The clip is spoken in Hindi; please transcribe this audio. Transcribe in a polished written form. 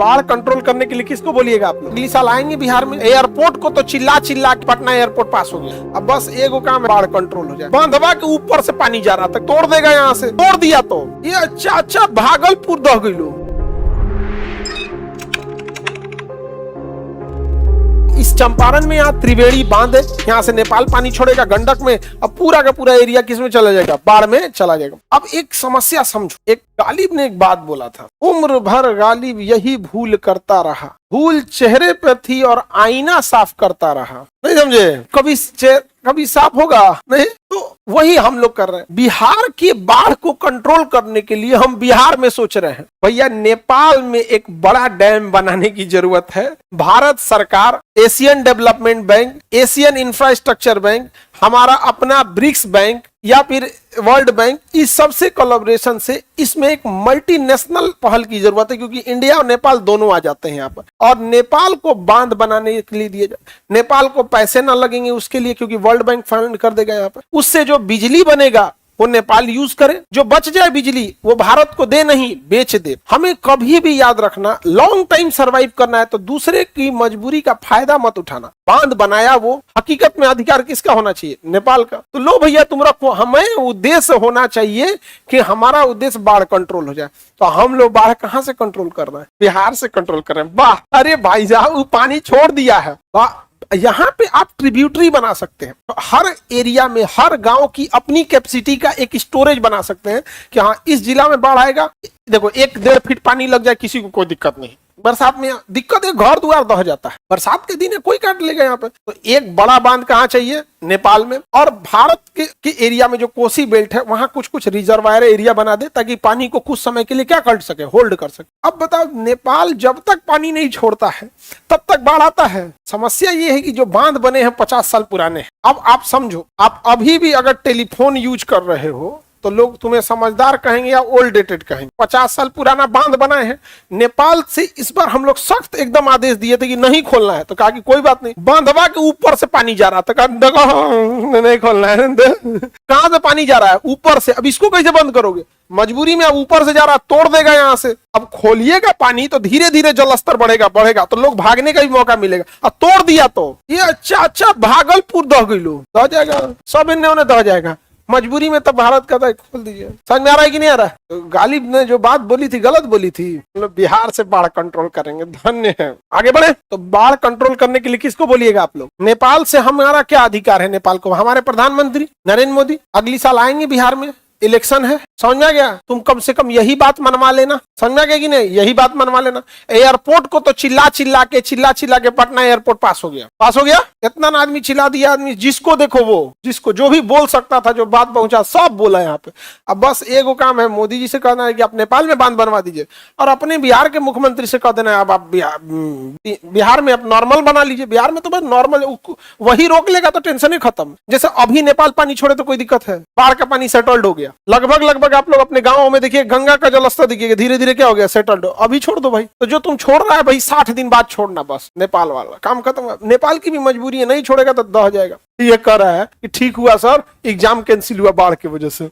बाढ़ कंट्रोल करने के लिए किसको बोलिएगा आप लोग? अगली साल आएंगे बिहार में, एयरपोर्ट को तो चिल्ला चिल्ला के पटना एयरपोर्ट पास हो गया। अब बस एगो काम है, बाढ़ कंट्रोल हो जाए। बांधवा के ऊपर से पानी जा रहा था, तोड़ देगा यहाँ से, तोड़ दिया तो ये अच्छा भागलपुर दह गई। इस चंपारण में यहाँ त्रिवेणी बांध है, यहाँ से नेपाल पानी छोड़ेगा गंडक में, अब पूरा का पूरा एरिया किसमें चला जाएगा? बाढ़ में चला जाएगा। अब एक समस्या समझो, एक गालिब ने एक बात बोला था, उम्र भर गालिब यही भूल करता रहा, भूल चेहरे पे थी और आईना साफ करता रहा। नहीं समझे? कभी साफ होगा नहीं, तो वही हम लोग कर रहे हैं। बिहार की बाढ़ को कंट्रोल करने के लिए हम बिहार में सोच रहे हैं, भैया नेपाल में एक बड़ा डैम बनाने की जरूरत है। भारत सरकार, Asian development bank, Asian infrastructure bank, हमारा अपना ब्रिक्स बैंक या फिर वर्ल्ड बैंक, इस सबसे कोलैबोरेशन से इसमें एक मल्टीनेशनल पहल की जरूरत है, क्योंकि इंडिया और नेपाल दोनों आ जाते हैं यहाँ पर। और नेपाल को बांध बनाने के लिए दिए जाए, नेपाल को पैसे ना लगेंगे उसके लिए, क्योंकि वर्ल्ड बैंक फंड कर देगा यहाँ पर। उससे जो बिजली बनेगा वो नेपाल यूज करे, जो बच जाए बिजली वो भारत को दे, नहीं बेच दे। हमें कभी भी याद रखना, लॉन्ग टाइम सरवाइव करना है तो दूसरे की मजबूरी का फायदा मत उठाना। बांध बनाया वो, हकीकत में अधिकार किसका होना चाहिए? नेपाल का। तो लो भैया तुम रखो, हमें उद्देश्य होना चाहिए कि हमारा उद्देश्य बाढ़ कंट्रोल हो जाए। तो हम लोग बाढ़ कहाँ से कंट्रोल कर रहे हैं? बिहार से कंट्रोल कर रहे हैं। वाह, अरे भाई साहब वो पानी छोड़ दिया है। वाह, यहाँ पे आप ट्रिब्यूटरी बना सकते हैं। तो हर एरिया में, हर गांव की अपनी कैपेसिटी का एक स्टोरेज बना सकते हैं कि हाँ इस जिला में बाढ़ आएगा, देखो 1-1.5 फीट पानी लग जाए, किसी को कोई दिक्कत नहीं। बरसात में दिक्कत है, घर द्वार दह जाता है, बरसात के दिन है कोई काट लेगा यहाँ पे। तो एक बड़ा बांध कहाँ चाहिए? नेपाल में। और भारत के एरिया में जो कोसी बेल्ट है वहां कुछ रिजर्वायर एरिया बना दे, ताकि पानी को कुछ समय के लिए क्या कर सके? होल्ड कर सके। अब बताओ, नेपाल जब तक पानी नहीं छोड़ता है तब तक बाढ़ आता है। समस्या ये है कि जो बांध बने हैं 50 साल पुराने। अब आप समझो, आप अभी भी अगर टेलीफोन यूज कर रहे हो तो लोग तुम्हें समझदार कहेंगे या ओल्ड डेटेड कहेंगे। 50 साल पुराना बांध बनाए हैं। नेपाल से इस बार हम लोग सख्त एकदम आदेश दिए थे कि नहीं खोलना है, तो कहा कि कोई बात नहीं, बांधवा के ऊपर से पानी जा रहा था, कहा नहीं खोलना है। कहां से पानी जा रहा है? ऊपर से। अब इसको कैसे बंद करोगे? मजबूरी में अब ऊपर से जा रहा, तोड़ देगा यहाँ से। अब खोलिएगा पानी तो धीरे धीरे जलस्तर बढ़ेगा तो लोग भागने का भी मौका मिलेगा। अब तोड़ दिया तो ये अच्छा भागलपुर दह गई, दह जाएगा, सब इन्हें दह जाएगा। मजबूरी में तब भारत कहता है खोल दीजिए। समझ में आ रहा है कि नहीं आ रहा है? तो गालिब ने जो बात बोली थी गलत बोली थी। मतलब बिहार से बाढ़ कंट्रोल करेंगे, धन्य है। आगे बढ़े। तो बाढ़ कंट्रोल करने के लिए किसको बोलिएगा आप लोग? नेपाल से हमारा क्या अधिकार है? नेपाल को हमारे प्रधानमंत्री नरेंद्र मोदी अगली साल आएंगे बिहार में, इलेक्शन है। समझ में आ गया? तुम कम से कम यही बात मनवा लेना। समझ में आ गया कि नहीं? यही बात मनवा लेना। एयरपोर्ट को तो चिल्ला चिल्ला के पटना एयरपोर्ट पास हो गया। इतना आदमी चिल्ला दिया, आदमी जिसको देखो वो, जिसको जो भी बोल सकता था, जो बात पहुंचा सब बोला यहाँ पे। अब बस एगो काम है, मोदी जी से कहना है कि आप नेपाल में बांध बनवा दीजिए, और अपने बिहार के मुख्यमंत्री से कह देना है अब आप बिहार में आप नॉर्मल बना लीजिए। बिहार में तो बस नॉर्मल, वही रोक लेगा तो टेंशन ही खत्म। जैसे अभी नेपाल पानी छोड़े तो कोई दिक्कत है? बाढ़ का पानी सेटल्ड हो गया लगभग। आप लोग अपने गांवों में देखिए, गंगा का जलस्तर देखिए धीरे धीरे क्या हो गया? सेटल्ड। अभी छोड़ दो भाई। तो जो तुम छोड़ रहा है भाई 60 दिन बाद छोड़ना, बस नेपाल वाला काम खत्म। नेपाल की भी मजबूरी है, नहीं छोड़ेगा तो दह जाएगा। ये कह रहा है कि ठीक हुआ सर, एग्जाम कैंसिल हुआ बाढ़ की वजह से।